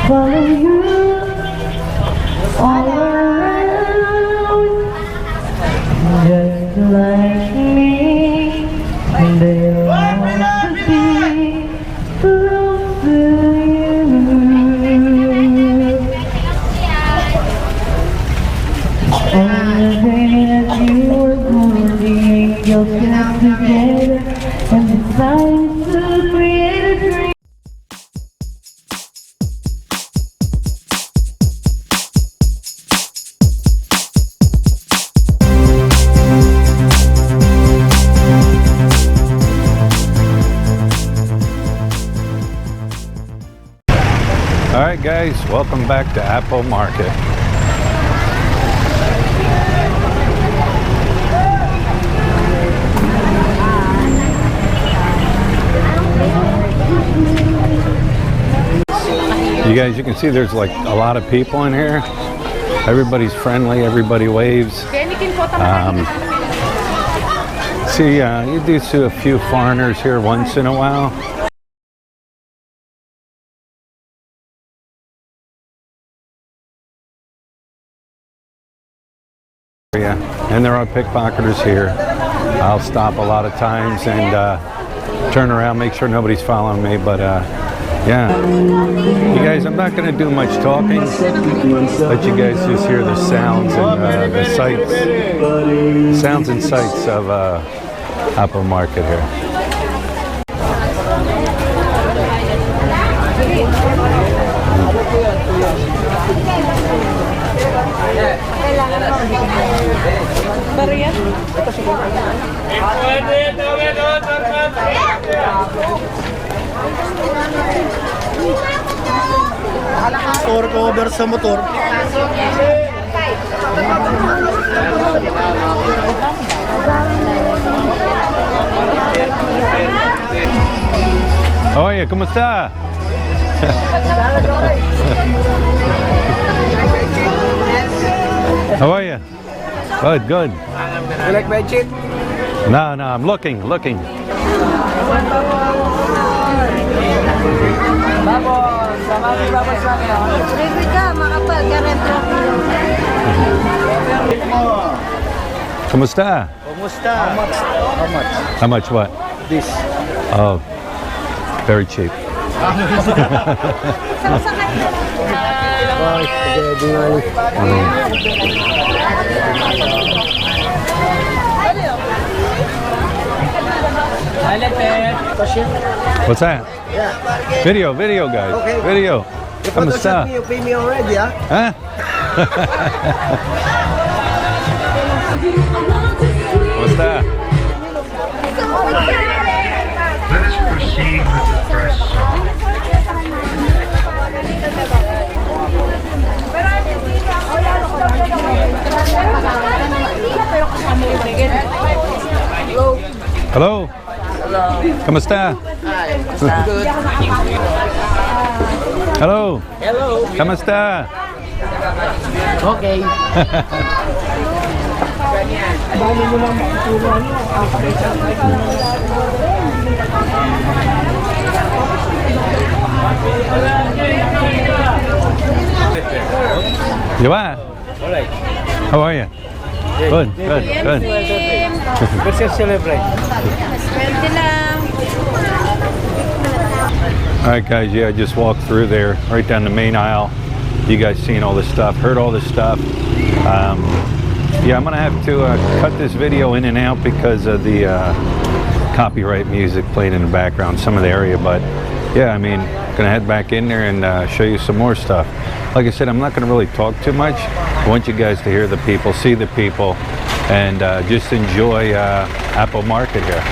follow you all around, just like me, and they want to be close to you. On the day that you were born, the angels got together and decided to create a dream. Alright guys, welcome back to Apo Market. You guys, you can see there's like a lot of people in here. Everybody's friendly, everybody waves. See, you do see a few foreigners here once in a while. And there are pickpocketers here. I'll stop a lot of times and turn around, make sure nobody's following me, but yeah. You guys, I'm not going to do much talking. Let you guys just hear the sounds and the sights. Sounds and sights of Apo Market here. Motor cover sa motor. Oye, ¿cómo está? How are you? Good, good. You like my chip? No, I'm looking. Kumusta? How much what? This. Oh, very cheap. What's that? Yeah. Video, guys. Okay. Video. Kamusta? You pay me already, huh? Huh? Kamusta? Let us proceed with the first song. Hello. Kamusta? Good. Hello. Hello. Kamusta? Okay. You are? Alright. How are you? Good. Let's celebrate. Alright guys, yeah, I just walked through there, right down the main aisle. You guys seen all this stuff, heard all this stuff. Yeah, I'm gonna have to cut this video in and out because of the copyright music playing in the background, some of the area, but yeah, I mean, gonna head back in there and show you some more stuff. Like I said, I'm not gonna really talk too much. I want you guys to hear the people, see the people, and just enjoy Apo Market here.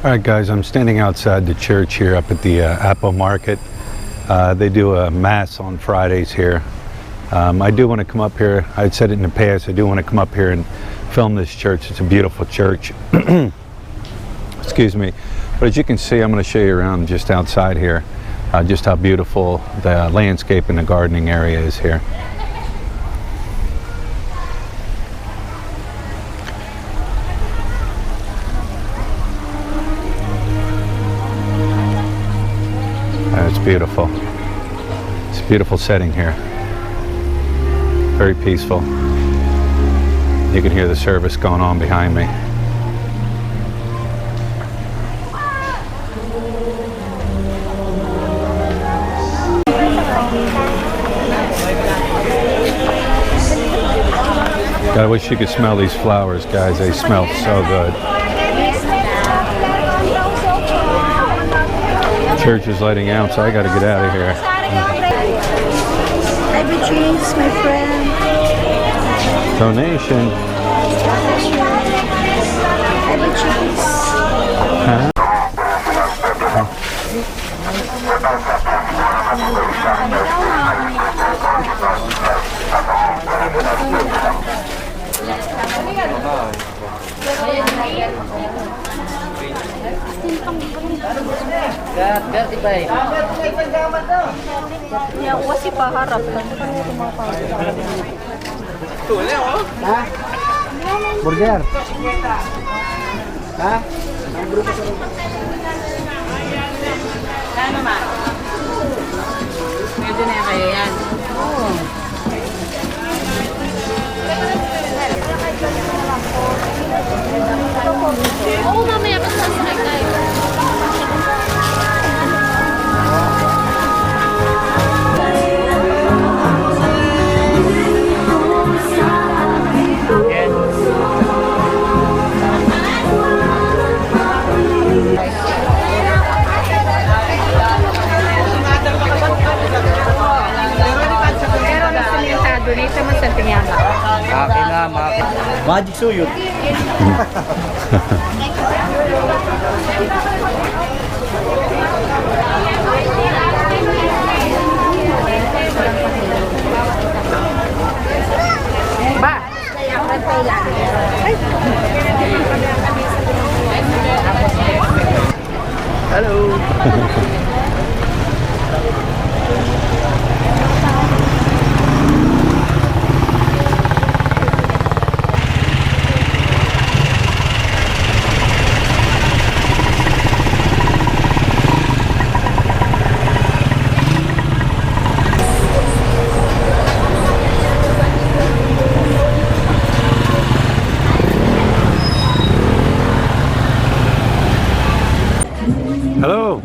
Alright guys, I'm standing outside the church here up at the Apo Market. They do a mass on Fridays here. I do want to come up here. I'd said it in the past, I do want to come up here and film this church. It's a beautiful church. Excuse me. But as you can see, I'm going to show you around just outside here, just how beautiful the landscape and the gardening area is here. It's beautiful. It's a beautiful setting here. Very peaceful. You can hear the service going on behind me. God, I wish you could smell these flowers, guys. They smell so good. Church is lighting out, so I got to get out of here. Ivy trees, my friend. Donation. Ivy trees. Huh? Yan ko kasi paharap. Burger. Ha? Ano ma? Pwede na kayo yan. Oo, mamaya pa sasakay tayo. Akin na, Magic suyot. Ba? Hello. Hello.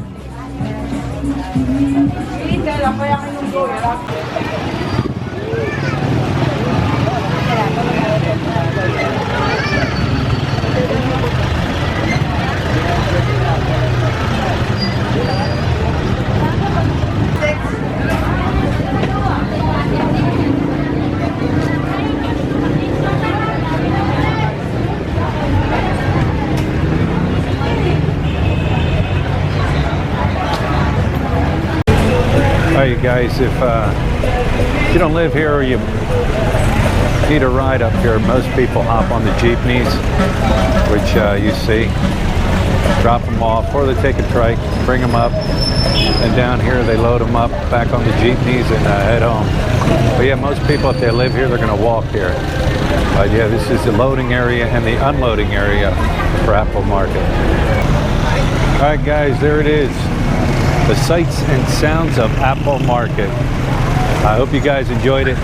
Alright, you guys, if you don't live here or you need a ride up here, most people hop on the jeepneys, which you see, drop them off, or they take a trike, bring them up, and down here they load them up back on the jeepneys and head home. But yeah, most people, if they live here, they're going to walk here. But yeah, this is the loading area and the unloading area for Apo Market. Alright guys, there it is. The sights and sounds of Apo Market. I hope you guys enjoyed it.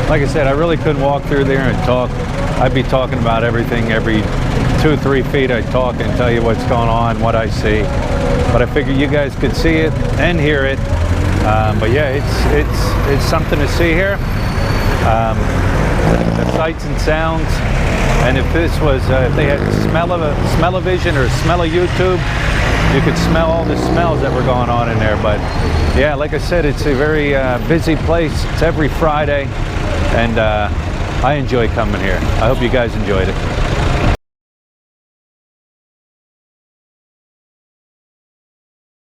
Like I said, I really couldn't walk through there and talk. I'd be talking about everything. Every 2 or 3 feet I'd talk and tell you what's going on, what I see. But I figured you guys could see it and hear it. But yeah, it's something to see here. The sights and sounds. And if this was, if they had smell-o-vision or smell-o-YouTube, you could smell all the smells that were going on in there. But yeah, like I said, it's a very busy place. It's every Friday, and I enjoy coming here. I hope you guys enjoyed it.